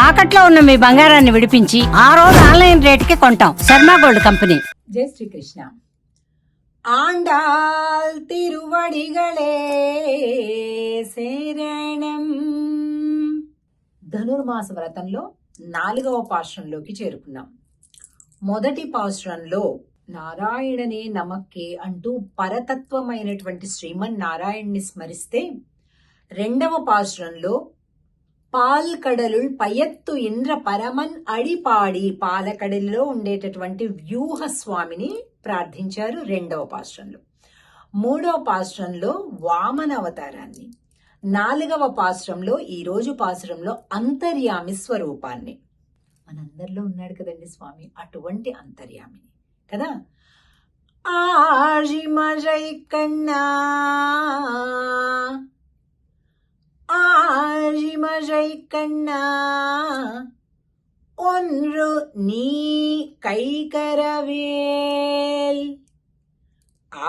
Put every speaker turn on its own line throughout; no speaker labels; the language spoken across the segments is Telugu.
తాకట్లో ఉన్న మీ బంగారాన్ని విడిపించి ఆ రోజు ఆన్లైన్ రేటుకి కొంటాం. Sharma gold company.
జై శ్రీకృష్ణ. ఆండాల్ తిరువడిగళే శరణం. ధనుర్మాస వ్రతంలో 4వ పాశ్రంలోకి చేరుకున్నాం. మొదటి పాశ్రంలో నారాయణనే నమక్కే అంటూ పరతత్వమైనటువంటి శ్రీమన్నారాయణ్ణి స్మరిస్తే, 2వ పాశ్రంలో పాల్కడలుల్ పయత్తు ఇంద్ర పరమన్ అడిపాడి పాలకడలిలో ఉండేటటువంటి వ్యూహ స్వామిని ప్రార్థించారు 2వ పాశ్రంలో. 3వ పాశ్రంలో వామన అవతారాన్ని, 4వ పాశ్రంలో ఈ రోజు పాశ్రంలో అంతర్యామి స్వరూపాన్ని. మనందరిలో ఉన్నాడు కదండి స్వామి, అటువంటి అంతర్యామిని కదా. ఆజిమజై కన్నా ஆழிமழை கண்ணா ஒன்று நீ கைகரவேல்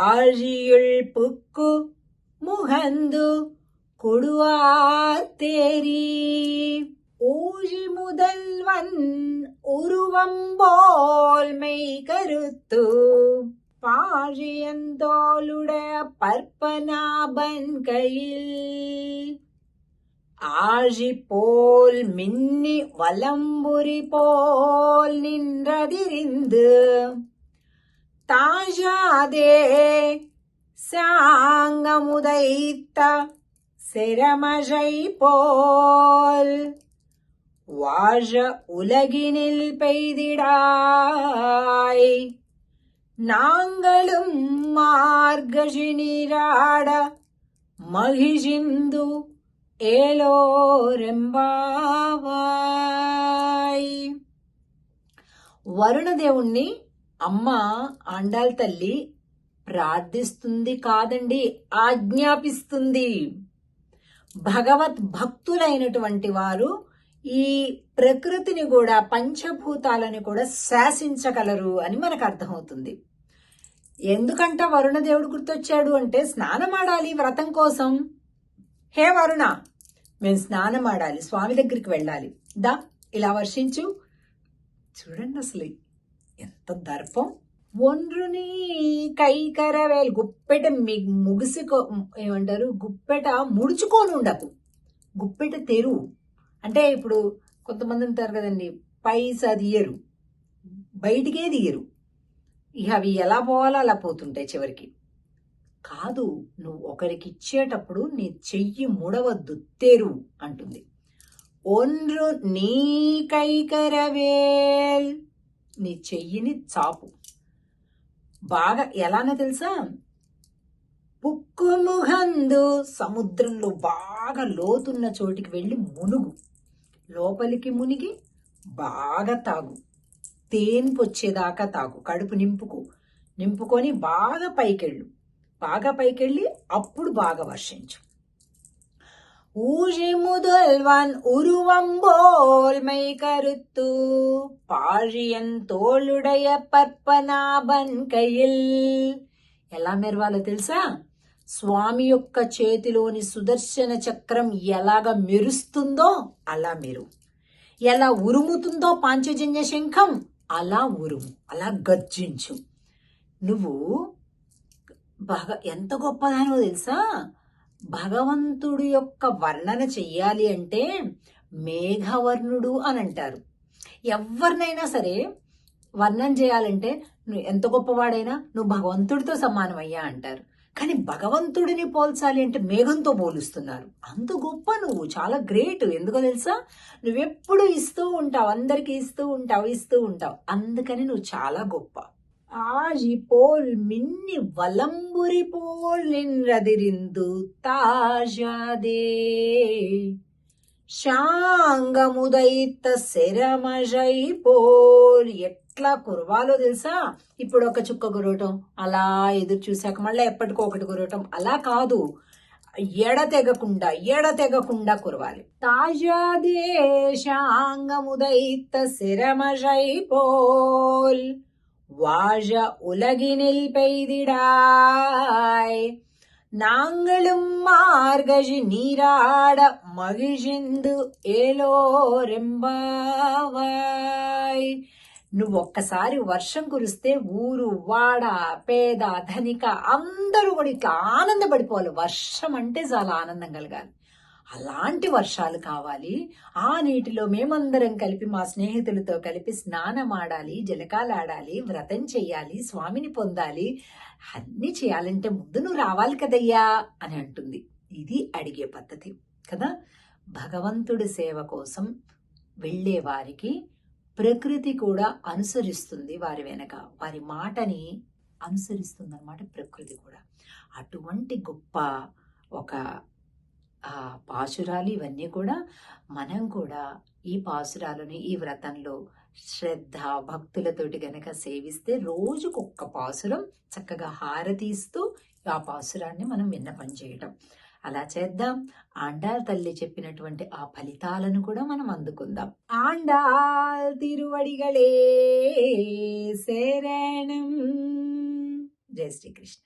ஆழியுள் புக்கு முகந்து கொடுவாத்தேரி ஊழி முதல்வன் உருவம்போல் மெய் கருத்து பாழியந்தோளுடைய பற்பனாபன் கையில் ஆழி போல் மின்னி வலம்புரி போல் நின்றதிரிந்து தாஜாதே சாங்கமுதைத்த செரமழை போல் வாழ உலகினில் பெய்திடாய் நாங்களும் மார்கழி நீராட மகிழ்ந்து ఏలోరెంబావాయ్. వరుణదేవుణ్ణి అమ్మ ఆండాల్ తల్లి ప్రార్థిస్తుంది కాదండి, ఆజ్ఞాపిస్తుంది. భగవత్ భక్తులైనటువంటి వారు ఈ ప్రకృతిని కూడా, పంచభూతాలను కూడా శాసించగలరు అని మనకు అర్థమవుతుంది. ఎందుకంట వరుణదేవుడు గుర్తొచ్చాడు అంటే, స్నానమాడాలి వ్రతం కోసం. హే వరుణ, మేము స్నానం ఆడాలి, స్వామి దగ్గరికి వెళ్ళాలి, దా ఇలా వర్షించు. చూడండి అసలు ఎంత దర్పం. ఒండ్రుని కైకరవేలు, గుప్పెట ఏమంటారు, గుప్పెట ముడుచుకొని ఉండకు, గుప్పెట తెరువు. అంటే ఇప్పుడు కొంతమంది ఉంటారు కదండి, పైసా తీయరు, బయటికే తీయరు, ఇక అవి ఎలా పోవాలో అలా పోతుంటాయి చివరికి. కాదు, నువ్వు ఒకరికి ఇచ్చేటప్పుడు నీ చెయ్యి ముడవద్దు, తెరు అంటుంది. ఒండ్రు నీ కైకరవేల్, నీ చెయ్యిని చాపు. బాగా ఎలానో తెలుసా, పుక్కు ముహందు, సముద్రంలో బాగా లోతున్న చోటికి వెళ్ళి మునుగు, లోపలికి మునిగి బాగా తాగు, తేన్పు వచ్చేదాకా తాగు, కడుపు నింపుకొని బాగా పైకెళ్ళి అప్పుడు బాగా వర్షించు. ஊழி முதல்வன் உருவம்போல் மெய் கருத்து பாழியன் தோளுடைய పర్పనాభన్ కైల్. ఎలా మెరవాలో తెలుసా, స్వామి యొక్క చేతిలోని సుదర్శన చక్రం ఎలాగ మెరుస్తుందో అలా మెరువు, ఎలా ఉరుముతుందో పాంచజన్య శంఖం అలా ఉరుము, అలా గర్జించు. నువ్వు ఎంత గొప్పదానో తెలుసా. భగవంతుడు యొక్క వర్ణన చెయ్యాలి అంటే మేఘవర్ణుడు అని అంటారు. ఎవరినైనా సరే వర్ణన చేయాలంటే, నువ్వు ఎంత గొప్పవాడైనా నువ్వు భగవంతుడితో సమానమయ్యా అంటారు. కానీ భగవంతుడిని పోల్చాలి అంటే మేఘంతో పోలుస్తున్నారు. అంత గొప్ప నువ్వు, చాలా గ్రేట్. ఎందుకో తెలుసా, నువ్వెప్పుడు ఇస్తూ ఉంటావు, అందరికి ఇస్తూ ఉంటావు. అందుకని నువ్వు చాలా గొప్ప. ఆజి పోల్ మిన్ని వలంబురి పోల్ నిన్రదిరిందు తాజాదే శాంగముదైత శరమజై పోల్. ఎట్లా కురవాలో తెలుసా, ఇప్పుడు ఒక చుక్క కురవటం, అలా ఎదురు చూశాక మళ్ళీ ఎప్పటికో ఒకటి కురవటం, అలా కాదు, ఎడతెగకుండా కురవాలి. తాజాదే శాంగముదైత శరమజై పోల్ வாழ உலகினில் பெய்திடாய் நாங்களும் மார்கழி நீராட మగిజిందు ఏలో రెంబావాయ్. నువ్వు ఒక్కసారి వర్షం కురిస్తే ఊరు వాడ పేద ధనిక అందరూ కూడా ఇట్లా ఆనందపడిపోవాలి. వర్షం అంటే చాలా ఆనందం కలగాలి. అలాంటి వర్షాలు కావాలి. ఆ నీటిలో మేమందరం కలిపి మా స్నేహితులతో కలిపి స్నానం ఆడాలి, జలకాలాడాలి, వ్రతం చెయ్యాలి, స్వామిని పొందాలి. అన్ని చేయాలంటే ముందు నువ్వు రావాలి కదయ్యా అని అంటుంది. ఇది అడిగే పద్ధతి కదా. భగవంతుడి సేవ కోసం వెళ్ళే వారికి ప్రకృతి కూడా అనుసరిస్తుంది. వారి వెనక వారి మాటని అనుసరిస్తుంది అన్నమాట ప్రకృతి కూడా. అటువంటి గొప్ప ఒక పాశురాలు ఇవన్నీ కూడా మనం కూడా ఈ పాశురాలని ఈ వ్రతంలో శ్రద్ధ భక్తులతోటి గనక సేవిస్తే రోజుకొక్క పాసురం చక్కగా హారతీస్తూ ఆ పాసురాన్ని మనం విన్నపం చేయటం. అలా చేద్దాం. ఆండాల్ తల్లి చెప్పినటువంటి ఆ ఫలితాలను కూడా మనం అందుకుందాం. ఆండాల్ తిరువడిగలే శరణం. జై శ్రీకృష్ణ.